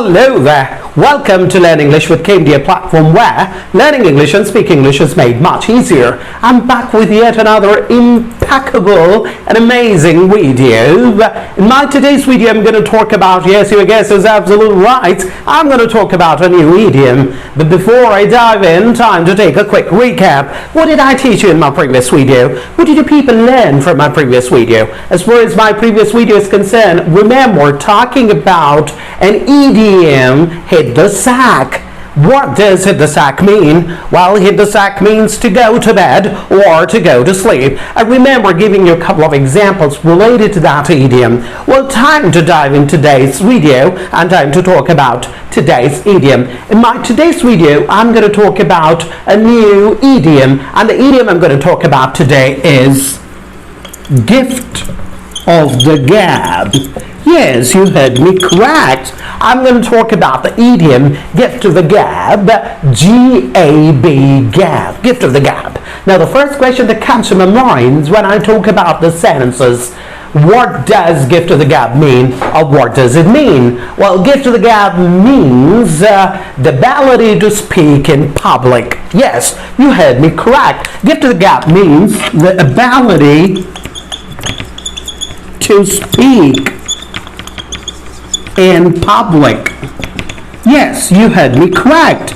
Hello there. Welcome to Learn English with KMD, a platform where learning English and speaking English is made much easier. I'm back with yet another impeccable and amazing video. In my today's video, I'm going to talk about, yes, your guess is absolutely right, I'm going to talk about a new idiom. But before I dive in, time to take a quick recap. What did I teach you in my previous video? What did you people learn from my previous video? As far as my previous video is concerned, remember talking about an idiom, hit the sack. What does hit the sack mean? Well, hit the sack means to go to bed or to go to sleep. I remember giving you a couple of examples related to that idiom. Well, time to dive into today's video and time to talk about today's idiom. In my today's video, I'm going to talk about a new idiom, and the idiom I'm going to talk about today is gift of the gab. Yes, you heard me correct. I'm going to talk about the idiom gift of the gab, G-A-B, gab, gift of the gab. Now, the first question that comes to my mind when I talk about the sentences, what does gift of the gab mean, or what does it mean? Well, gift of the gab means the ability to speak in public. Yes, you heard me correct. Gift of the gab means the ability to speak in public. Yes, you heard me correct.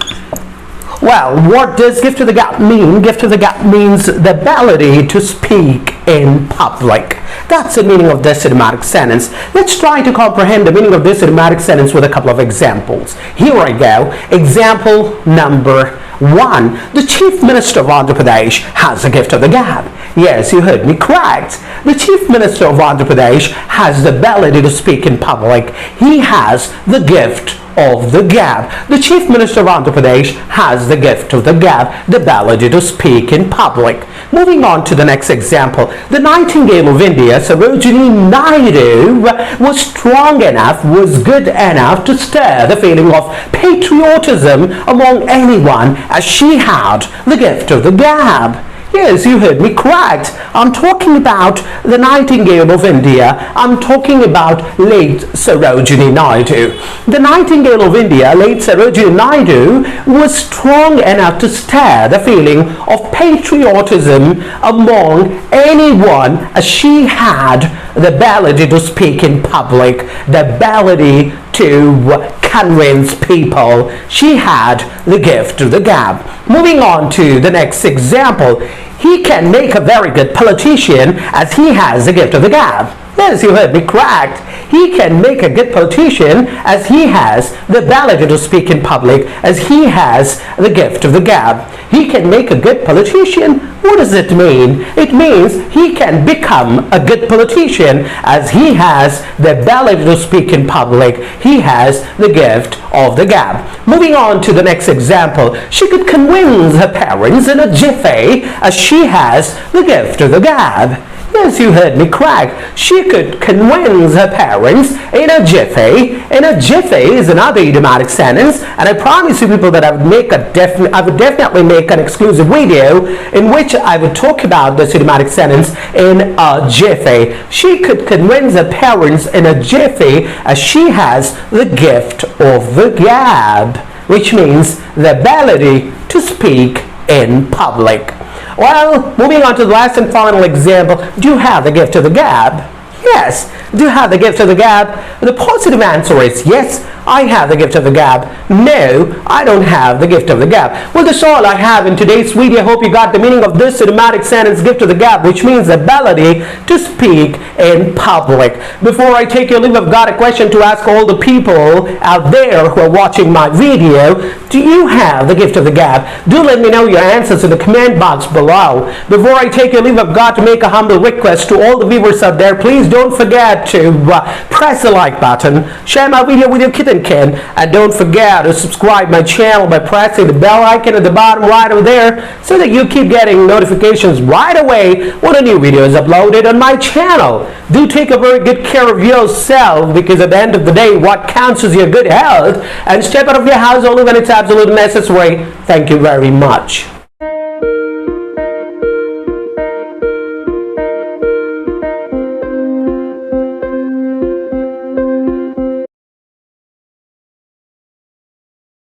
Well, what does gift of the gab mean? Gift of the gab means the ability to speak in public. That's the meaning of this idiomatic sentence. Let's try to comprehend the meaning of this idiomatic sentence with a couple of examples. Here I go. Example number 1. The Chief Minister of Andhra Pradesh has a gift of the gab. Yes, you heard me correct. The Chief Minister of Andhra Pradesh has the ability to speak in public. He has the gift of the gab. The Chief Minister of Andhra Pradesh has the gift of the gab, the ability to speak in public. Moving on to the next example. The nightingale of India, Sarojini Naidu, was strong enough, was good enough to stir the feeling of patriotism among anyone as she had the gift of the gab. Yes, you heard me correct. I'm talking about the nightingale of India. I'm talking about late Sarojini Naidu. The nightingale of India, late Sarojini Naidu, was strong enough to stir the feeling of patriotism among anyone as she had the ability to speak in public, the ability to convince people. She had the gift of the gab. Moving on to the next example. He can make a very good politician as he has the gift of the gab. Yes, you heard me correct. He can make a good politician as he has the ability to speak in public, as he has the gift of the gab. He can make a good politician. What does it mean? It means he can become a good politician as he has the ability to speak in public. He has the gift of the gab. Moving on to the next example. She could convince her parents in a jiffy as she has the gift of the gab. Yes, you heard me correct. She could convince her parents in a jiffy. In a jiffy is another idiomatic sentence, and I promise you people that I would definitely make an exclusive video in which I would talk about this idiomatic sentence in a jiffy. She could convince her parents in a jiffy as she has the gift of the gab, which means the ability to speak in public. Well, moving on to the last and final example, do you have the gift of the gab? Yes. Do you have the gift of the gab? The positive answer is yes, I have the gift of the gab. No, I don't have the gift of the gab. Well, that's all I have in today's video. Hope you got the meaning of this idiomatic sentence, gift of the gab, which means the ability to speak in public. Before I take your leave, I've got a question to ask all the people out there who are watching my video. Do you have the gift of the gab? Do let me know your answers in the comment box below. Before I take your leave, I've got to make a humble request to all the viewers out there. Please don't forget to press the like button, share my video with your kid and kin, and don't forget to subscribe my channel by pressing the bell icon at the bottom right over there so that you keep getting notifications right away when a new video is uploaded on my channel. Do take a very good care of yourself, because at the end of the day what counts is your good health, and step out of your house only when it's absolutely necessary. Thank you very much.